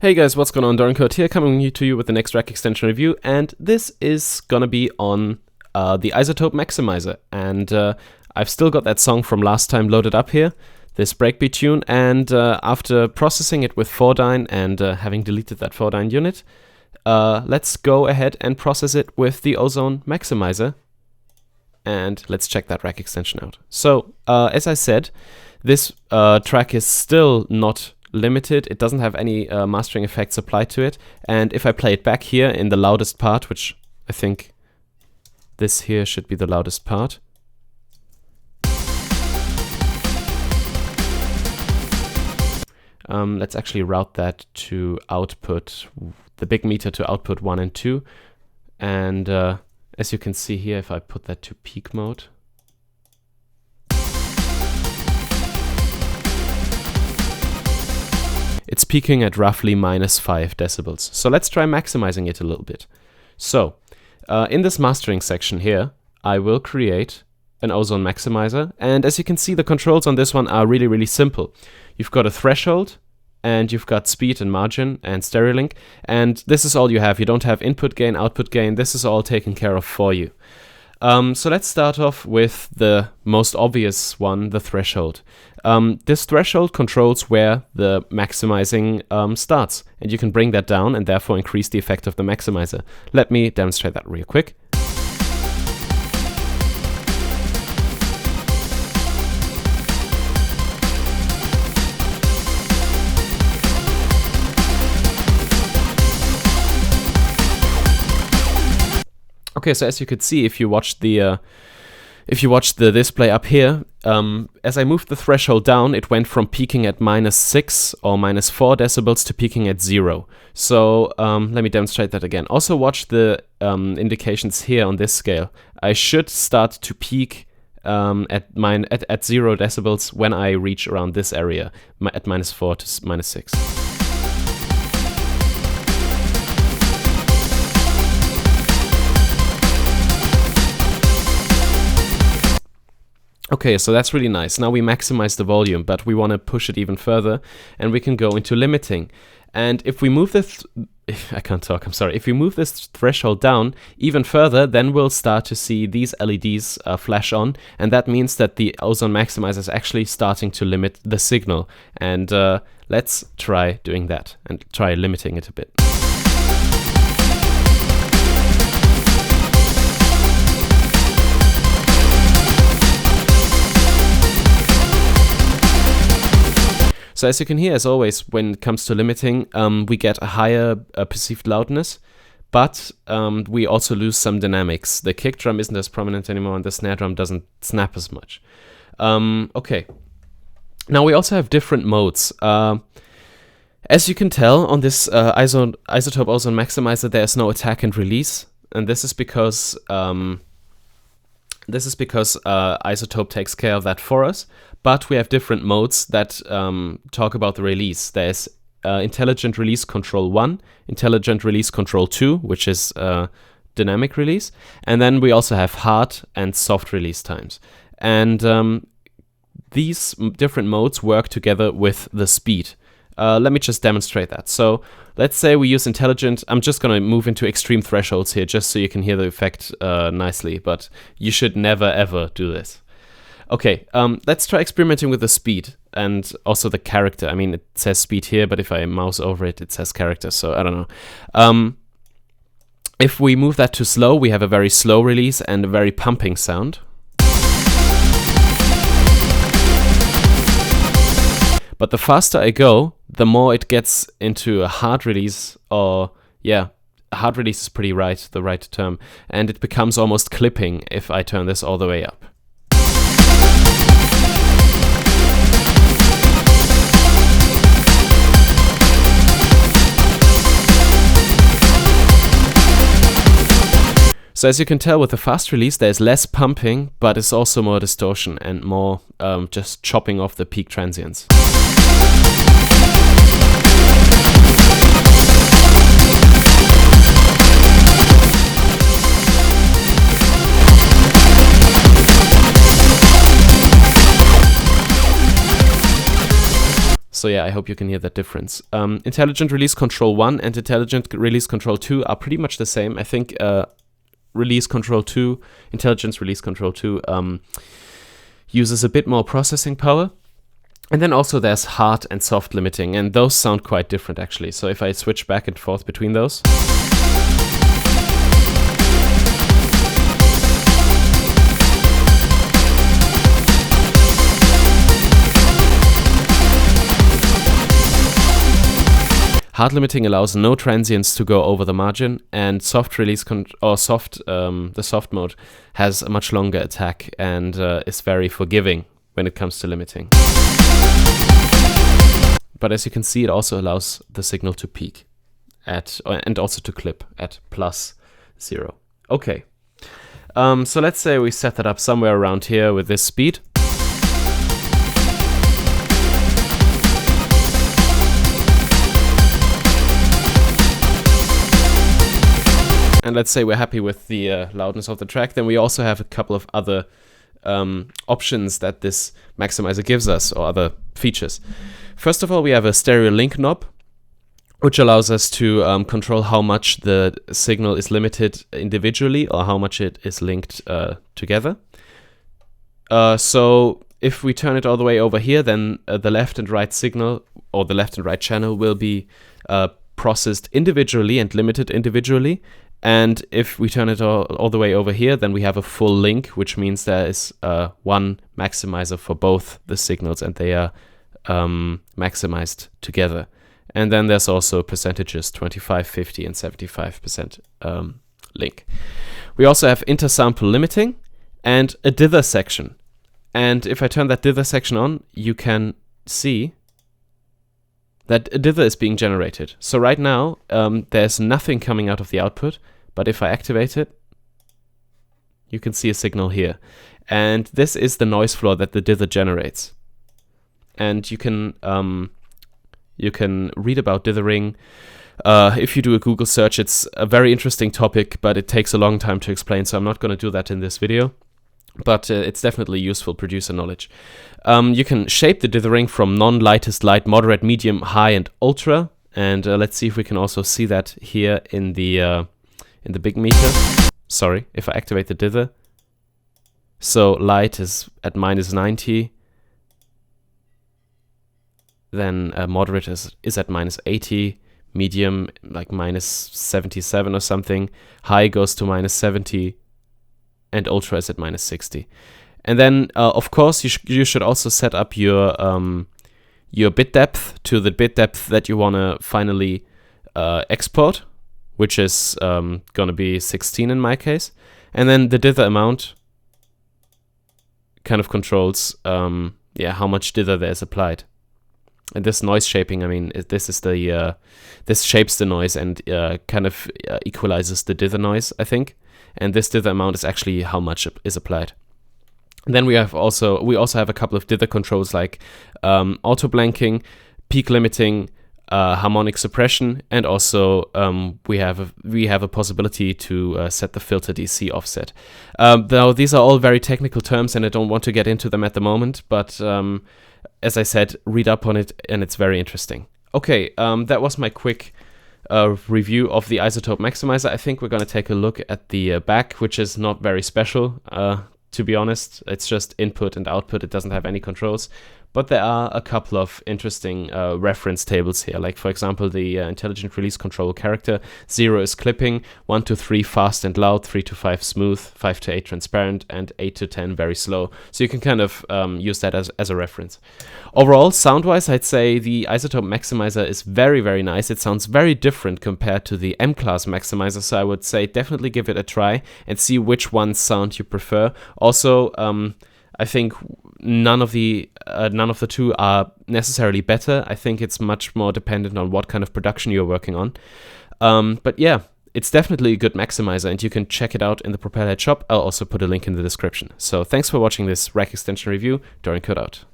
Hey guys, what's going on? Dorancode here, coming to you with the next rack extension review, and this is gonna be on the iZotope Maximizer. And I've still got that song from last time loaded up here, this breakbeat tune, and after processing it with 4dyne and having deleted that 4dyne unit, let's go ahead and process it with the Ozone Maximizer, and let's check that rack extension out. So, as I said, this track is still not limited. It doesn't have any mastering effects applied to it, and if I play it back here in the loudest part, which I think this here should be the loudest part, let's actually route that to output, the big meter to output 1 and 2, and as you can see here, if I put that to peak mode, it's peaking at roughly -5 decibels. So let's try maximizing it a little bit. So in this mastering section here, I will create an Ozone Maximizer. And as you can see, the controls on this one are really, really simple. You've got a threshold, and you've got speed and margin and stereo link. And this is all you have. You don't have input gain, output gain. This is all taken care of for you. So let's start off with the most obvious one, the threshold. This threshold controls where the maximizing starts, and you can bring that down and therefore increase the effect of the maximizer. Let me demonstrate that real quick. Okay, so as you could see, if you watch the display up here, as I moved the threshold down, it went from peaking at -6 or -4 decibels to peaking at 0. So let me demonstrate that again. Also watch the indications here on this scale. I should start to peak at 0 decibels when I reach around this area, at -4 to -6. Okay, so that's really nice. Now we maximize the volume, but we want to push it even further, and we can go into limiting. And if we move this, If we move this threshold down even further, then we'll start to see these LEDs flash on, and that means that the Ozone Maximizer is actually starting to limit the signal. And let's try doing that and try limiting it a bit. So as you can hear, as always, when it comes to limiting, we get a higher perceived loudness, but we also lose some dynamics. The kick drum isn't as prominent anymore, and the snare drum doesn't snap as much. Okay. Now we also have different modes. As you can tell, on this iZotope Ozone Maximizer, there is no attack and release, and this is because iZotope takes care of that for us. But we have different modes that talk about the release. There's Intelligent Release Control 1, Intelligent Release Control 2, which is dynamic release, and then we also have hard and soft release times. And these different modes work together with the speed. Let me just demonstrate that. So let's say we use intelligent. I'm just going to move into extreme thresholds here just so you can hear the effect nicely, but you should never ever do this. Okay, let's try experimenting with the speed and also the character. I mean, it says speed here, but if I mouse over it, it says character, so I don't know. If we move that to slow, we have a very slow release and a very pumping sound. But the faster I go, the more it gets into a hard release, or yeah, a hard release is the right term, and it becomes almost clipping if I turn this all the way up. So as you can tell, with the fast release, there's less pumping, but it's also more distortion and more just chopping off the peak transients. So yeah, I hope you can hear that difference. Intelligent Release Control 1 and Intelligent Release Control 2 are pretty much the same. I think Release Control 2, Intelligence Release Control 2 uses a bit more processing power. And then also there's hard and soft limiting, and those sound quite different actually. So if I switch back and forth between those. Hard limiting allows no transients to go over the margin, and soft release the soft mode has a much longer attack and is very forgiving when it comes to limiting. But as you can see, it also allows the signal to peak and also to clip at +0. Okay, so let's say we set that up somewhere around here with this speed. And let's say we're happy with the loudness of the track. Then we also have a couple of other options that this maximizer gives us, or other features. First of all, we have a stereo link knob, which allows us to control how much the signal is limited individually or how much it is linked together. So if we turn it all the way over here, then the left and right signal, or the left and right channel, will be processed individually and limited individually. And if we turn it all the way over here, then we have a full link, which means there is one maximizer for both the signals, and they are maximized together. And then there's also percentages, 25, 50, and 75% link. We also have intersample limiting and a dither section. And if I turn that dither section on, you can see that a dither is being generated. So right now, there's nothing coming out of the output, but if I activate it, you can see a signal here. And this is the noise floor that the dither generates. And you can read about dithering. If you do a Google search, it's a very interesting topic, but it takes a long time to explain, so I'm not going to do that in this video. But it's definitely useful producer knowledge. You can shape the dithering from non-lightest light, moderate, medium, high, and ultra. And let's see if we can also see that here in the big meter. Sorry, if I activate the dither. So light is at -90. Then moderate is at -80. Medium like -77 or something. High goes to -70. And ultra is at -60. And then, of course, you should also set up your bit depth to the bit depth that you want to finally export, which is going to be 16 in my case. And then the dither amount kind of controls how much dither there's applied. And this noise shaping, I mean, this shapes the noise and kind of equalizes the dither noise, I think. And this dither amount is actually how much is applied. And then we also have a couple of dither controls like auto blanking, peak limiting, harmonic suppression, and also we have a possibility to set the filter DC offset. Now these are all very technical terms, and I don't want to get into them at the moment. But as I said, read up on it, and it's very interesting. Okay, that was my quick review of the iZotope Maximizer. I think we're going to take a look at the back, which is not very special, to be honest. It's just input and output. It doesn't have any controls. But there are a couple of interesting reference tables here. Like, for example, the intelligent release control character. 0 is clipping, 1 to 3 fast and loud, 3 to 5 smooth, 5 to 8 transparent, and 8 to 10 very slow. So you can kind of use that as a reference. Overall, sound-wise, I'd say the iZotope Maximizer is very, very nice. It sounds very different compared to the M-Class Maximizer, so I would say definitely give it a try and see which one sound you prefer. Also, I think none of the two are necessarily better. I think it's much more dependent on what kind of production you're working on. But yeah, it's definitely a good maximizer, and you can check it out in the Propellerhead shop. I'll also put a link in the description. So thanks for watching this rack extension review. Dorian Kurt out.